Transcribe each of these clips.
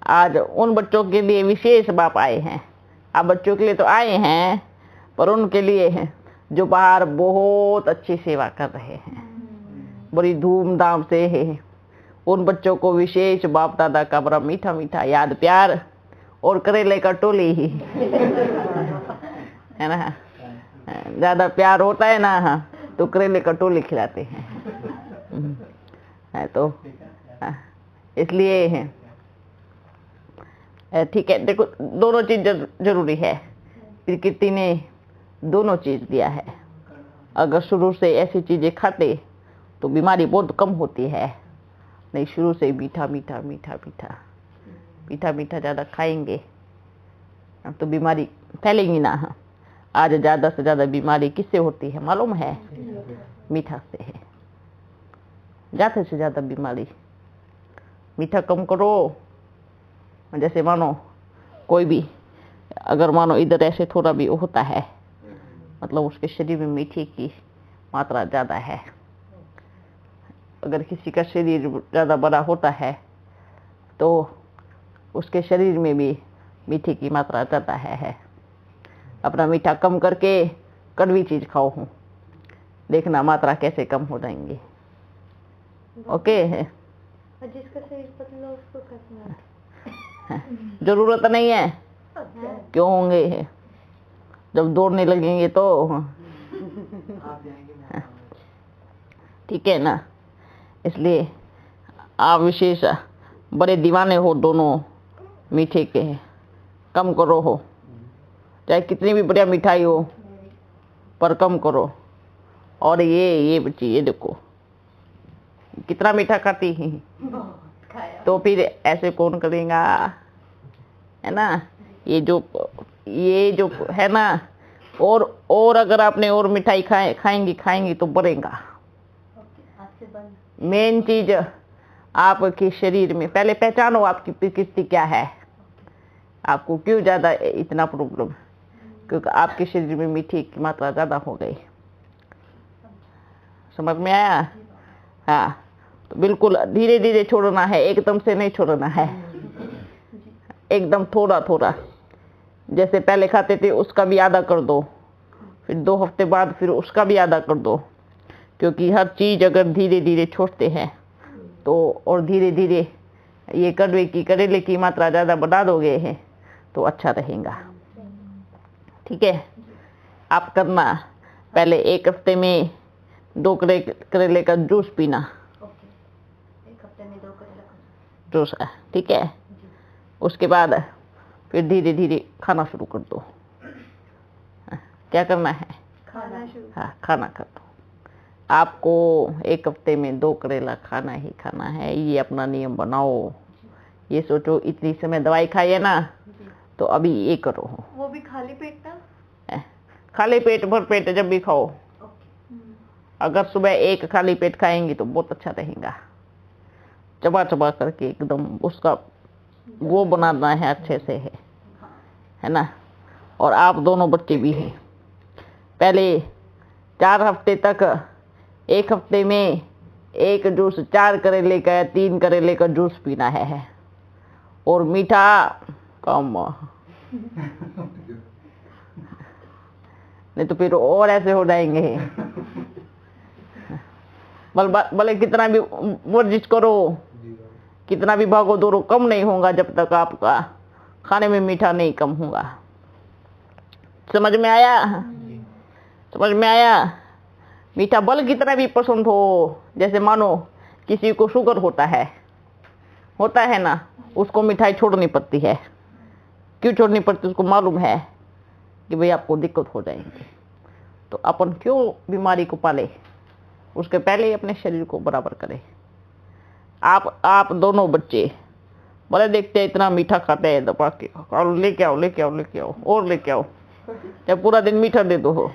आज उन बच्चों के लिए विशेष बाप आए हैं। आप बच्चों के लिए तो आए हैं, पर उनके लिए हैं जो बाहर बहुत अच्छी सेवा कर रहे हैं, बड़ी धूमधाम से है। उन बच्चों को विशेष बाप दादा का बड़ा मीठा मीठा याद प्यार और करेले का टोली ही है ना। ज्यादा प्यार होता है ना तो करेले का टोली खिलाते हैं। तो इसलिए है ठीक है। देखो दोनों चीज जरूरी है। प्रकृति ने दोनों चीज दिया है। अगर शुरू से ऐसी चीजें खाते तो बीमारी बहुत कम होती है। नहीं, शुरू से मीठा मीठा मीठा मीठा मीठा मीठा ज्यादा खाएंगे तो बीमारी फैलेगी ना। आज ज्यादा से ज्यादा बीमारी किससे होती है मालूम है? मीठा से है। ज्यादा से ज्यादा बीमारी। मीठा कम करो। जैसे मानो कोई भी अगर मानो इधर ऐसे थोड़ा भी होता है, मतलब उसके शरीर में मीठे की मात्रा ज्यादा है। अगर किसी का शरीर ज्यादा बड़ा होता है तो उसके शरीर में भी मीठे की मात्रा ज्यादा है। अपना मीठा कम करके कड़वी चीज खाओ हूँ, देखना मात्रा कैसे कम हो जाएंगी। ओके है। जिसका शरीर पतला उसको करना जरूरत नहीं है। क्यों होंगे? जब दौड़ने लगेंगे तो ठीक है ना। इसलिए आप विशेष बड़े दीवाने हो दोनों मीठे के, कम करो हो। चाहे कितनी भी बढ़िया मिठाई हो पर कम करो। और ये बच्ची ये देखो कितना मीठा खाती है, तो फिर ऐसे कौन करेगा, है ना। ये जो है ना। और अगर आपने और मिठाई खाएंगी तो बढ़ेगा। मेन चीज आपके शरीर में पहले पहचानो आपकी प्रकृति क्या है। आपको क्यों ज्यादा इतना प्रॉब्लम? क्योंकि आपके शरीर में मीठी की मात्रा ज्यादा हो गई। समझ में आया? हाँ, तो बिल्कुल धीरे धीरे छोड़ना है, एकदम से नहीं छोड़ना है। एकदम थोड़ा थोड़ा। जैसे पहले खाते थे उसका भी आधा कर दो, फिर 2 हफ्ते बाद फिर उसका भी आधा कर दो। क्योंकि हर चीज अगर धीरे धीरे छोड़ते हैं तो और धीरे धीरे ये करेले की मात्रा ज्यादा बढ़ा दोगे हैं तो अच्छा रहेगा। ठीक है। आप करना पहले 1 हफ्ते में 2 करेले का जूस पीना। 1 हफ्ते में 2 करेला जूस, ठीक है। उसके बाद फिर धीरे धीरे खाना शुरू कर दो। क्या करना है? खाना शुरू। हाँ, खाना कर दो। आपको 1 हफ्ते में 2 करेला खाना ही खाना है। ये अपना नियम बनाओ। ये सोचो इतनी समय दवाई खाई है ना, तो अभी ये करो। वो भी खाली पेट ना? खाली पेट भर पेट जब भी खाओ। अगर सुबह 1 खाली पेट खाएंगी तो बहुत अच्छा रहेगा। चबा चबा करके एकदम उसका वो बनाना है अच्छे से, है ना। और आप दोनों बच्चे भी हैं। पहले 4 हफ्ते तक 1 हफ्ते में 1 जूस 4 करेले का 3 करेले का जूस पीना है। और मीठा कम, नहीं तो फिर और ऐसे हो जाएंगे। भले कितना भी वर्जिश करो, कितना भी भागो दौड़ो, कम नहीं होगा जब तक आपका खाने में मीठा नहीं कम होगा। समझ में आया? समझ में आया? मीठा भले कितना भी पसंद हो। जैसे मानो किसी को शुगर होता है ना, उसको मिठाई छोड़नी पड़ती है। क्यों छोड़नी पड़ती? उसको मालूम है कि भाई आपको दिक्कत हो जाएगी। तो अपन क्यों बीमारी को पाले? उसके पहले ही अपने शरीर को बराबर करें। आप दोनों बच्चे बोले देखते हैं इतना मीठा खाते हैं, दबा के और लेके आओ और लेके आओ। जब पूरा दिन मीठा दे दो हो।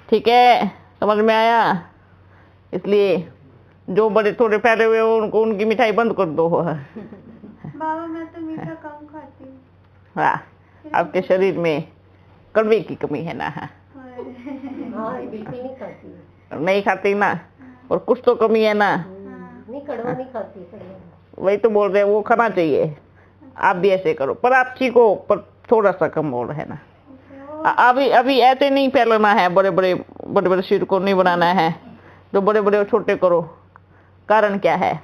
ठीक है, समझ में आया? इसलिए जो बड़े थोड़े फैले हुए हो उनको उनकी मिठाई बंद कर दो। बाबा मैं तो मीठा कम खाती हूँ। हाँ, आपके शरीर में कड़वे की कमी है ना। बिल्कुल नहीं खाती। नहीं खाती ना, और कुछ तो कमी है ना। नहीं, कड़वा नहीं खाती, कड़वा वही तो बोल रहे हैं, वो खाना चाहिए। आप भी ऐसे करो, पर आप सीखो, पर थोड़ा सा कम बोल रहे हैं ना। अभी अभी ऐसे नहीं फैलाना है, बड़े बड़े सिर को नहीं बनाना है, तो बड़े बड़े और छोटे करो। कारण क्या है?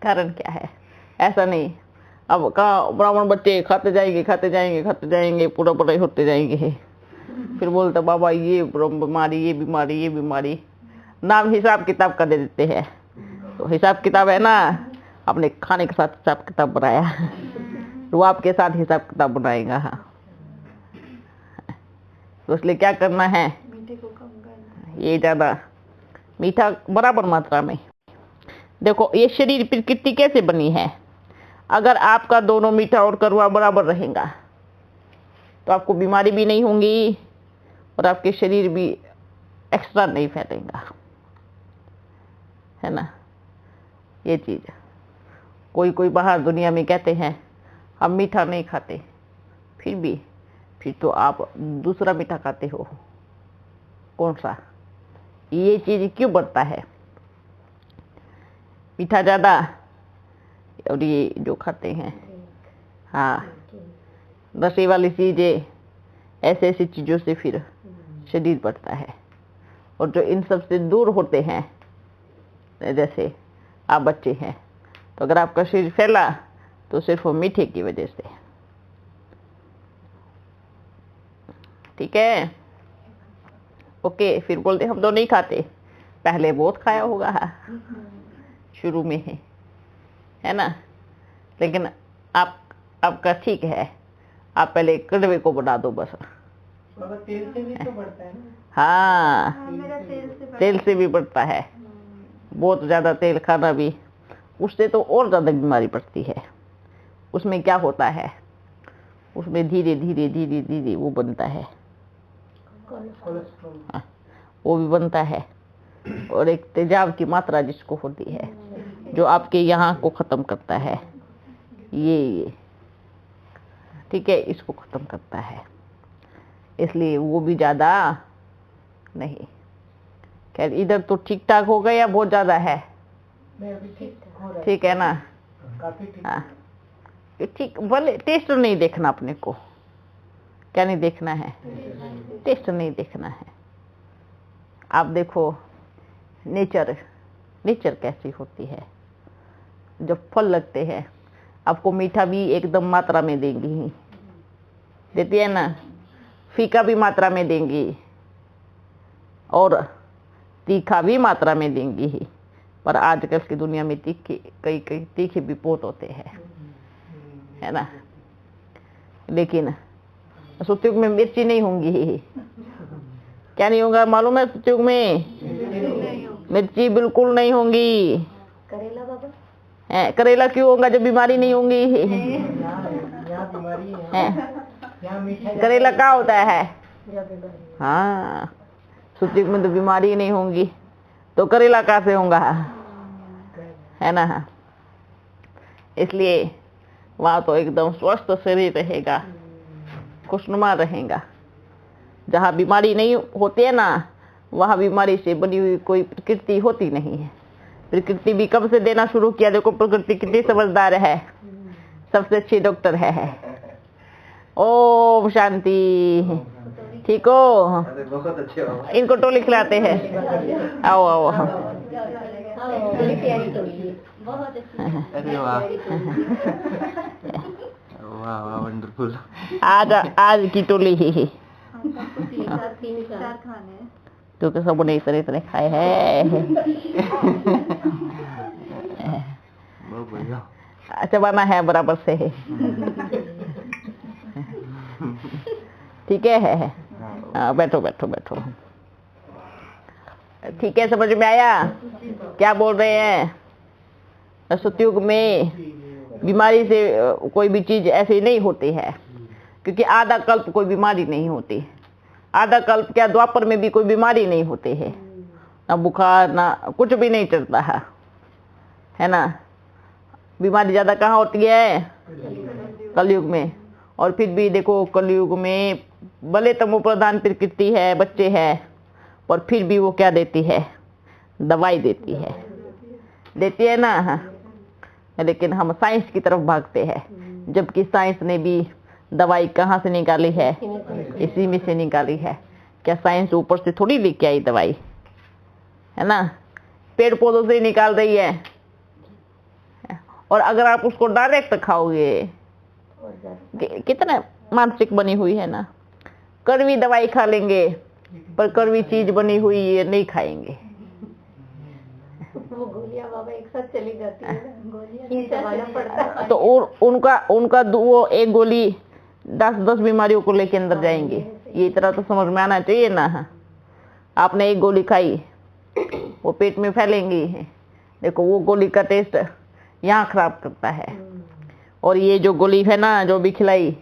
कारण क्या है? ऐसा नहीं। अब कहाँ ब्राह्मण बच्चे खाते जाएंगे, पूरा बड़े होते जाएंगे, फिर बोलते बाबा ये बीमारी, ये बीमारी, ये बीमारी। नाम हिसाब किताब का दे देते हैं, तो हिसाब किताब है ना, अपने खाने के साथ हिसाब किताब बनाया, तो आपके साथ हिसाब किताब बनाएगा। हाँ, तो इसलिए क्या करना है, मीठे को कम करना है। ये ज़्यादा मीठा बराबर मात्रा में। देखो ये शरीर प्रकृति कैसे बनी है, अगर आपका दोनों मीठा और कड़वा बराबर रहेगा तो आपको बीमारी भी नहीं होगी और आपके शरीर भी एक्स्ट्रा नहीं फैलेगा, है ना। ये चीज़ कोई बाहर दुनिया में कहते हैं हम मीठा नहीं खाते, फिर तो आप दूसरा मीठा खाते हो। कौन सा? ये चीज़ क्यों बढ़ता है? मीठा ज़्यादा और ये जो खाते हैं, हाँ, नशे वाली चीज़ें, ऐसी चीज़ों से फिर शरीर बढ़ता है। और जो इन सब से दूर होते हैं, जैसे आप बच्चे हैं, तो अगर आपका शरीर फैला तो सिर्फ वो मीठे की वजह से। ठीक है, ओके। फिर बोलते हम तो नहीं खाते, पहले बहुत खाया होगा शुरू में है ना, लेकिन आपका ठीक है, आप पहले कड़वे को बढ़ा दो बस। तेल से भी तो बढ़ता है ना। हाँ, मेरा तेल से भी बढ़ता है, बहुत ज़्यादा तेल खाना भी, उससे तो और ज़्यादा बीमारी बढ़ती है। उसमें क्या होता है, उसमें धीरे धीरे वो बनता है, हाँ, वो भी बनता है। और एक तेजाब की मात्रा जिसको होती है, जो आपके यहाँ को ख़त्म करता है, ये ठीक है, इसको ख़त्म करता है, इसलिए वो भी ज़्यादा नहीं। खैर इधर तो ठीक ठाक हो गया, बहुत ज़्यादा है, ठीक है ना। हाँ, ठीक, भले टेस्ट नहीं देखना अपने को, क्या नहीं देखना है, टेस्ट नहीं देखना है। आप देखो नेचर कैसी होती है, जब फल लगते हैं आपको मीठा भी एकदम मात्रा में देंगी, देती है ना, फीका भी मात्रा में देंगी और तीखा भी मात्रा में देंगी ही। पर आजकल की दुनिया में कई तीखे भी बहुत होते हैं, है ना। लेकिन सत्युग में मिर्ची नहीं होंगी, क्या नहीं होगा मालूम है? सत्युग में मिर्ची बिल्कुल नहीं होंगी। करेला बाबा है, करेला क्यों होगा जब बीमारी नहीं होंगी? करेला क्या होता है? हाँ, सत्युग में तो बीमारी नहीं होंगी, तो करेला कहाँ से होगा, है ना। इसलिए वहाँ तो एकदम स्वस्थ शरीर रहेगा, खुशनुमा रहेगा। जहाँ बीमारी नहीं होती है ना, वहाँ बीमारी से बनी हुई कोई प्रकृति होती नहीं है। प्रकृति भी कब से देना शुरू किया, देखो प्रकृति कितनी समझदार है, सबसे अच्छी डॉक्टर है। ओम शांति, ठीक हो? बहुत अच्छे हो। इनको टोली खिलाते हैं, आओ आओ। बहुत अरे वाह वाह वाह, वंडरफुल। आज की टोली ही चार खाने हैं। क्योंकि सबने इस तरह खाए हैं। बहुत बढ़िया। चबाना है बराबर से, ठीक है। बैठो बैठो बैठो, ठीक है, समझ में आया क्या बोल रहे हैं? सतयुग में बीमारी से कोई भी चीज ऐसी नहीं होती है, क्योंकि आधा कल्प कोई बीमारी नहीं होती। आधा कल्प क्या, द्वापर में भी कोई बीमारी नहीं होती है, ना बुखार ना कुछ भी नहीं चलता है ना। बीमारी ज्यादा कहाँ होती है? कलयुग में। और फिर भी देखो कलयुग में भले तमो प्रधान प्रकृति है, बच्चे हैं, पर फिर भी वो क्या देती है? दवाई देती है। देती है ना। हाँ। लेकिन हम साइंस की तरफ भागते हैं, जबकि साइंस ने भी दवाई कहाँ से निकाली है? इसी में से निकाली है। क्या साइंस ऊपर से थोड़ी लेके आई दवाई, है ना? पेड़ पौधों से निकाल रही है। और अगर आप उसको डायरेक्ट खाओगे, कितना मानसिक बनी हुई है ना। कड़वी दवाई खा लेंगे, पर कड़वी चीज बनी हुई ये नहीं खाएंगे। वो गोलियां बाबा एक साथ चली जाती है ना, गोलियां चबाना पड़ता है। तो उनका वो एक गोली 10 बीमारियों को लेके अंदर जाएंगे। ये इतना तो समझ में आना चाहिए ना। आपने एक गोली खाई, वो पेट में फैलेंगी। देखो वो गोली का टेस्ट यहाँ खराब करता है, और ये जो गोली है ना जो भी खिलाई,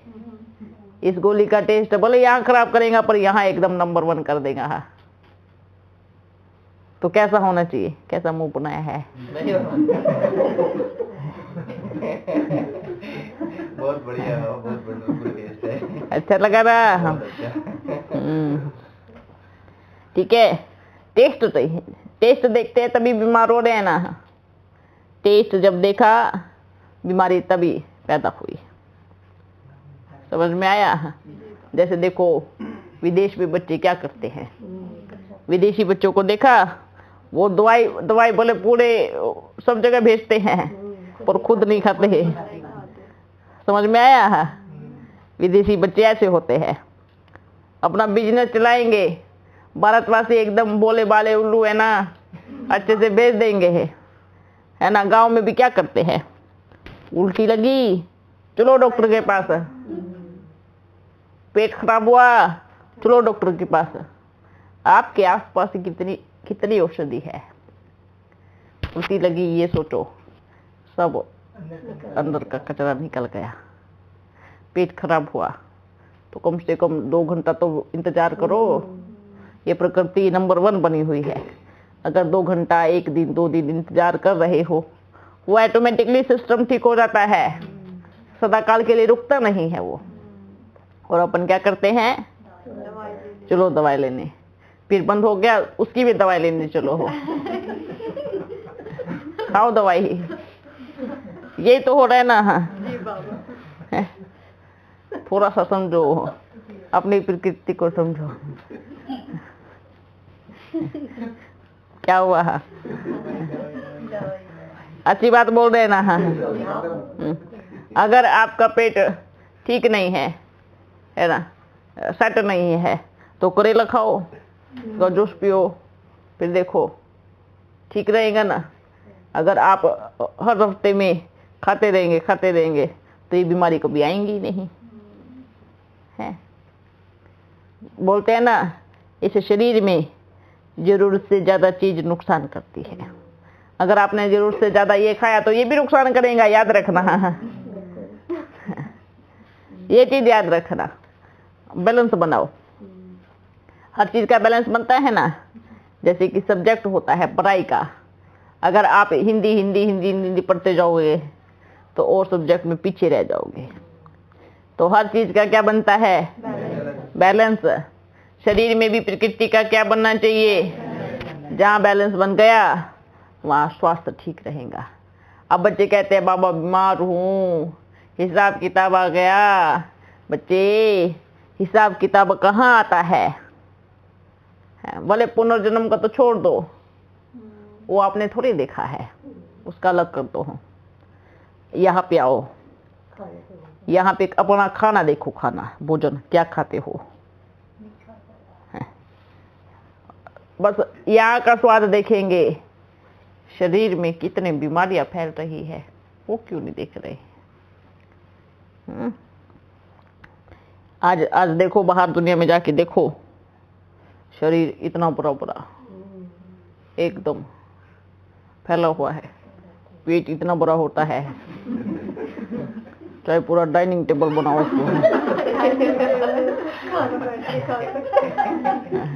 इस गोली का टेस्ट भले यहाँ खराब करेगा पर यहाँ एकदम नंबर 1 कर देगा। हाँ। तो कैसा होना चाहिए? कैसा मुंह बनाया है? बहुत बढ़िया, बहुत बढ़िया टेस्ट है। अच्छा लगा ना? ठीक है। टेस्ट चाहिए, टेस्ट देखते हैं तभी बीमार हो रहे हैं ना। टेस्ट जब देखा, बीमारी तभी पैदा हुई। समझ में आया? जैसे देखो विदेश में बच्चे क्या करते हैं, विदेशी बच्चों को देखा, वो दवाई बोले पूरे सब जगह भेजते हैं, पर खुद नहीं खाते हैं। समझ में आया? विदेशी बच्चे ऐसे होते हैं, अपना बिजनेस चलाएंगे। भारतवासी एकदम बोले बाले उल्लू है ना, अच्छे से भेज देंगे, है ना। गांव में भी क्या करते हैं? उल्टी लगी, चलो डॉक्टर के पास। पेट खराब हुआ, चलो डॉक्टर के पास। आपके आसपास कितनी औषधि है। उल्टी लगी, ये सोचो, सब अंदर का कचरा निकल गया। पेट खराब हुआ तो कम से कम 2 घंटा तो इंतजार करो। ये प्रकृति नंबर 1 बनी हुई है। अगर 2 घंटा, 1 दिन, 2 दिन इंतजार कर रहे हो, वो ऑटोमेटिकली सिस्टम ठीक हो जाता है। सदा काल के लिए रुकता नहीं है वो। और अपन क्या करते हैं? चलो दवाई लेने, फिर बंद हो गया, उसकी भी दवाई लेने चलो हो। खाओ दवाई, यही तो हो रहा है ना। थोड़ा सा समझो, अपनी प्रकृति को समझो। क्या हुआ? अच्छी बात बोल रहे हैं ना। अगर आपका पेट ठीक नहीं है ना, सेट नहीं है, तो करेला खाओ, जूस पियो, फिर देखो ठीक रहेगा ना। अगर आप हर हफ्ते में खाते रहेंगे तो ये बीमारी कभी आएंगी नहीं है। बोलते हैं ना, इस शरीर में जरूरत से ज्यादा चीज नुकसान करती है। अगर आपने जरूरत से ज्यादा ये खाया तो ये भी नुकसान करेगा, याद रखना। ये चीज याद रखना। बैलेंस बनाओ। हर चीज का बैलेंस बनता है ना। जैसे कि सब्जेक्ट होता है पढ़ाई का, अगर आप हिंदी पढ़ते जाओगे तो और सब्जेक्ट में पीछे रह जाओगे। तो हर चीज का क्या बनता है? बैलेंस। शरीर में भी प्रकृति का क्या बनना चाहिए? जहाँ बैलेंस बन गया वहाँ स्वास्थ्य ठीक रहेगा। अब बच्चे कहते हैं बाबा बीमार हूँ, हिसाब किताब आ गया। बच्चे, हिसाब किताब कहाँ आता है? भले पुनर्जन्म का तो छोड़ दो, वो आपने थोड़ी देखा है, उसका अलग कर दो। यहाँ पे आओ, यहाँ पे अपना खाना देखो, खाना भोजन क्या खाते हो। बस यहाँ का स्वाद देखेंगे, शरीर में कितने बीमारियां फैल रही है वो क्यों नहीं देख रहे। आज देखो, बाहर दुनिया में जाके देखो, शरीर इतना बुरा एकदम फैला हुआ है। पेट इतना बड़ा होता है, चाहे पूरा डाइनिंग टेबल बनाओ उसको।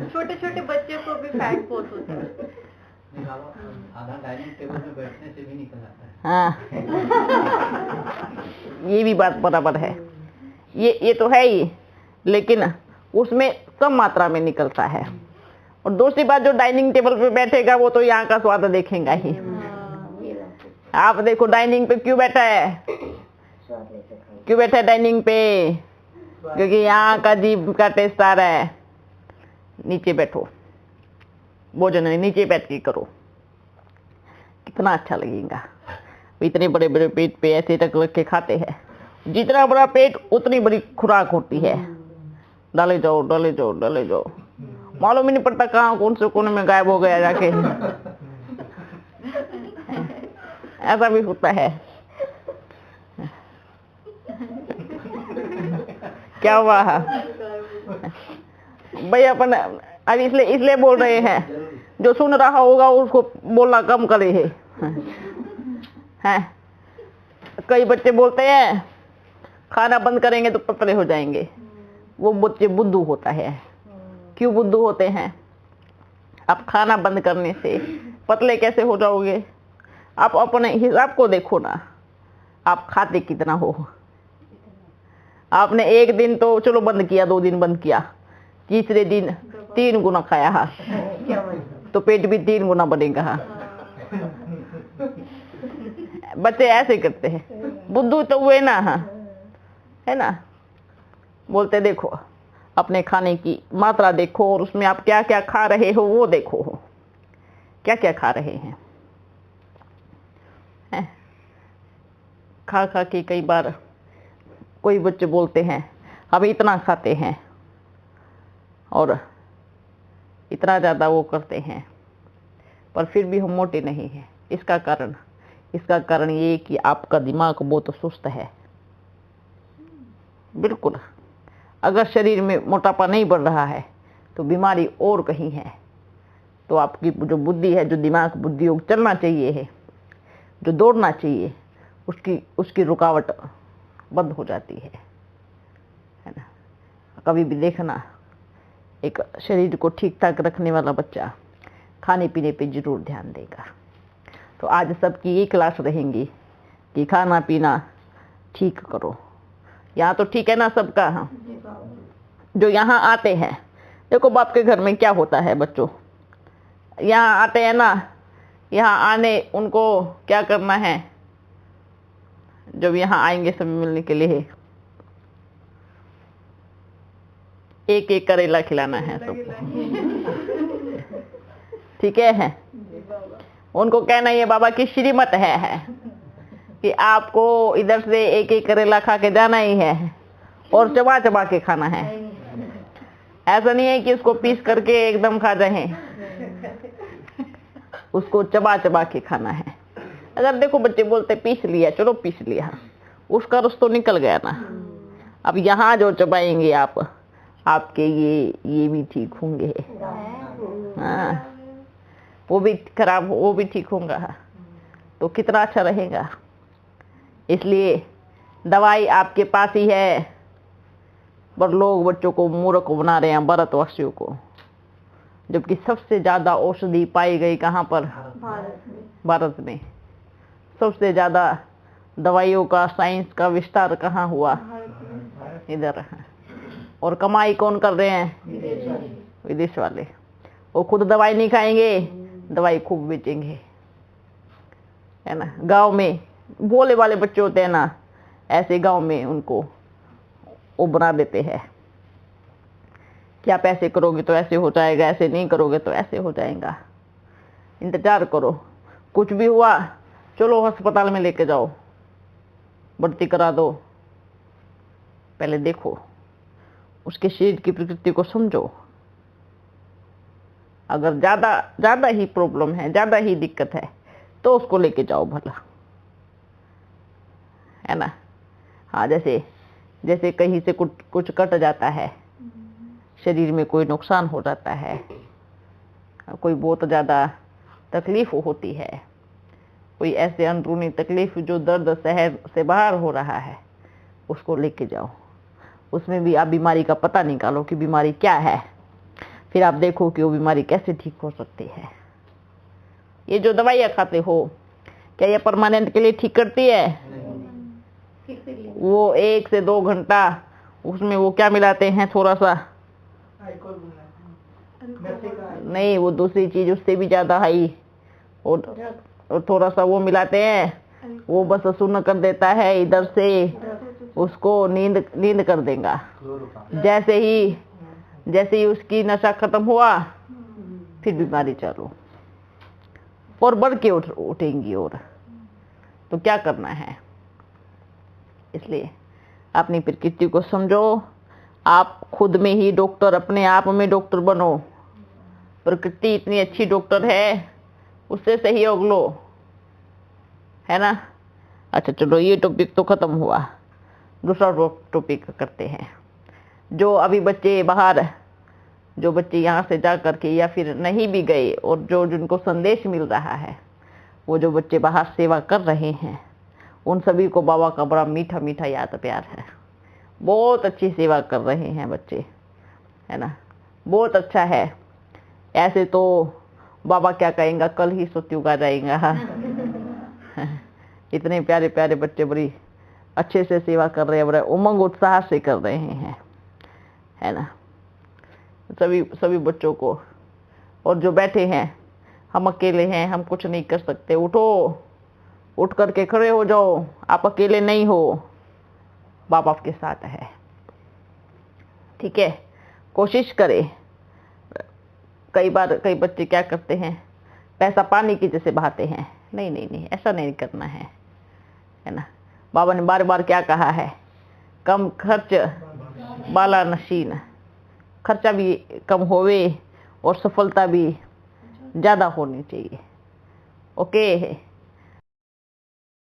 छोटे छोटे बच्चे को भी फैट बहुत होता है। आधा डाइनिंग टेबल में बैठने से भी निकल आता है। हाँ, ये भी बात बराबर है। ये तो है ही, लेकिन उसमें कम मात्रा में निकलता है। और दूसरी बात, जो डाइनिंग टेबल पे बैठेगा वो तो यहाँ का स्वाद देखेगा ही। आप देखो डाइनिंग पे क्यों बैठा है, क्यों बैठा है डाइनिंग पे? क्योंकि यहाँ का जीभ का टेस्ट आ रहा है। नीचे बैठो, भोजन नीचे बैठ के करो, कितना अच्छा लगेगा। इतने बड़े बड़े पेट पे ऐसे रख रख के खाते हैं, जितना बड़ा पेट उतनी बड़ी खुराक होती है। डाले जाओ डाले जाओ डाले जाओ, मालूम ही नहीं पड़ता कहाँ कौन से कोने में गायब हो गया जाके। ऐसा भी होता है। क्या हुआ भाई? अपन अब इसलिए बोल रहे हैं, जो सुन रहा होगा उसको बोलना कम करे हैं। कई बच्चे बोलते हैं खाना बंद करेंगे तो पतले हो जाएंगे। वो बच्चे बुद्धू होता है। क्यों बुद्धू होते हैं? आप खाना बंद करने से पतले कैसे हो जाओगे? आप अपने हिसाब को देखो ना, आप खाते कितना हो। आपने एक दिन तो चलो बंद किया, 2 दिन बंद किया, तीसरे दिन 3 गुना खाया तो पेट भी 3 गुना बढ़ेगा। बच्चे ऐसे करते हैं, बुद्धू तो हुए ना, है ना। बोलते देखो अपने खाने की मात्रा देखो और उसमें आप क्या क्या खा रहे हो वो देखो, क्या क्या खा रहे हैं। खा खा के कई बार कोई बच्चे बोलते हैं हम इतना खाते हैं और इतना ज़्यादा वो करते हैं, पर फिर भी हम मोटे नहीं हैं। इसका कारण ये कि आपका दिमाग बहुत सुस्त है। बिल्कुल, अगर शरीर में मोटापा नहीं बढ़ रहा है तो बीमारी और कहीं है। तो आपकी जो बुद्धि है, जो दिमाग बुद्धि योग चलना चाहिए है, जो दौड़ना चाहिए, उसकी रुकावट बंद हो जाती है ना। कभी भी देखना, एक शरीर को ठीक ठाक रखने वाला बच्चा खाने पीने पे जरूर ध्यान देगा। तो आज सबकी ये क्लास रहेंगी कि खाना पीना ठीक करो। यहाँ तो ठीक है ना सबका? हाँ, जो यहाँ आते हैं, देखो बाप के घर में क्या होता है, बच्चों यहाँ आते हैं ना, यहाँ आने उनको क्या करना है? जब यहाँ आएंगे सब मिलने के लिए, एक एक करेला खिलाना है सबको, ठीक है? उनको कहना ये बाबा की श्रीमत है कि आपको इधर से एक एक करेला खा के जाना ही है और चबा चबा के खाना है। ऐसा नहीं है कि उसको पीस करके एकदम खा जाए, उसको चबा चबा के खाना है। अगर देखो बच्चे बोलते पीस लिया, चलो पीस लिया, उसका रस तो निकल गया ना। अब यहाँ जो चबाएंगे आप, आपके ये भी ठीक होंगे, हाँ, वो भी खराब, वो भी ठीक होगा, तो कितना अच्छा रहेगा। इसलिए दवाई आपके पास ही है, पर लोग बच्चों को मूर्ख बना रहे हैं, भारतवासियों को। जबकि सबसे ज्यादा औषधि पाई गई कहाँ पर? भारत में। सबसे ज्यादा दवाइयों का, साइंस का विस्तार कहाँ हुआ? इधर। और कमाई कौन कर रहे हैं? विदेश वाले। वो खुद दवाई नहीं खाएंगे, दवाई खूब बेचेंगे, है ना। गांव में भोले वाले बच्चे होते हैं ना, ऐसे गांव में उनको वो बना देते हैं कि आप ऐसे करोगे तो ऐसे हो जाएगा, ऐसे नहीं करोगे तो ऐसे हो जाएगा। इंतजार करो, कुछ भी हुआ चलो अस्पताल में लेके जाओ, भर्ती करा दो। पहले देखो, उसके शरीर की प्रकृति को समझो। अगर ज्यादा ही प्रॉब्लम है, ज्यादा ही दिक्कत है, तो उसको लेके जाओ भला, है ना। हाँ, जैसे कहीं से कुछ कट जाता है, शरीर में कोई नुकसान हो जाता है, कोई बहुत ज़्यादा तकलीफ होती है, कोई ऐसे अंदरूनी तकलीफ जो दर्द सहर से बाहर हो रहा है, उसको लेके जाओ। उसमें भी आप बीमारी का पता निकालो कि बीमारी क्या है, फिर आप देखो कि वो बीमारी कैसे ठीक हो सकती है। ये जो दवाइयाँ खाते हो, क्या ये परमानेंट के लिए ठीक करती है? वो 1 से 2 घंटा उसमें वो क्या मिलाते हैं, थोड़ा सा नहीं, वो दूसरी चीज उससे भी ज्यादा हाई, और थोड़ा सा वो मिलाते हैं वो बस सुन कर देता है इधर से, उसको नींद कर देगा। जैसे ही उसकी नशा खत्म हुआ फिर बीमारी चालू, और बढ़ के उठेंगी। और तो क्या करना है? इसलिए अपनी प्रकृति को समझो। आप खुद में ही डॉक्टर, अपने आप में डॉक्टर बनो। प्रकृति इतनी अच्छी डॉक्टर है, उससे सहयोग लो, है ना। अच्छा चलो, ये टॉपिक तो खत्म हुआ। दूसरा टॉपिक करते हैं। जो अभी बच्चे बाहर, जो बच्चे यहाँ से जा करके या फिर नहीं भी गए, और जो जिनको संदेश मिल रहा है, वो जो बच्चे बाहर सेवा कर रहे हैं, उन सभी को बाबा का बड़ा मीठा मीठा याद प्यार है। बहुत अच्छी सेवा कर रहे हैं बच्चे, है ना। बहुत अच्छा है। ऐसे तो बाबा क्या कहेंगे, कल ही सतयुग आ जाएगा। इतने प्यारे प्यारे बच्चे बड़ी अच्छे से सेवा कर रहे हैं, बड़े उमंग उत्साह से कर रहे हैं, है ना। सभी बच्चों को। और जो बैठे हैं, हम अकेले हैं, हम कुछ नहीं कर सकते, उठो, उठ करके खड़े हो जाओ। आप अकेले नहीं हो, बाप आपके साथ है। ठीक है, कोशिश करें। कई बार कई बच्चे क्या करते हैं, पैसा पानी की जैसे बहाते हैं। नहीं नहीं नहीं, ऐसा नहीं करना है ना। बाबा ने बार बार क्या कहा है, कम खर्च बाला नशीन। खर्चा भी कम होवे और सफलता भी ज़्यादा होनी चाहिए। ओके।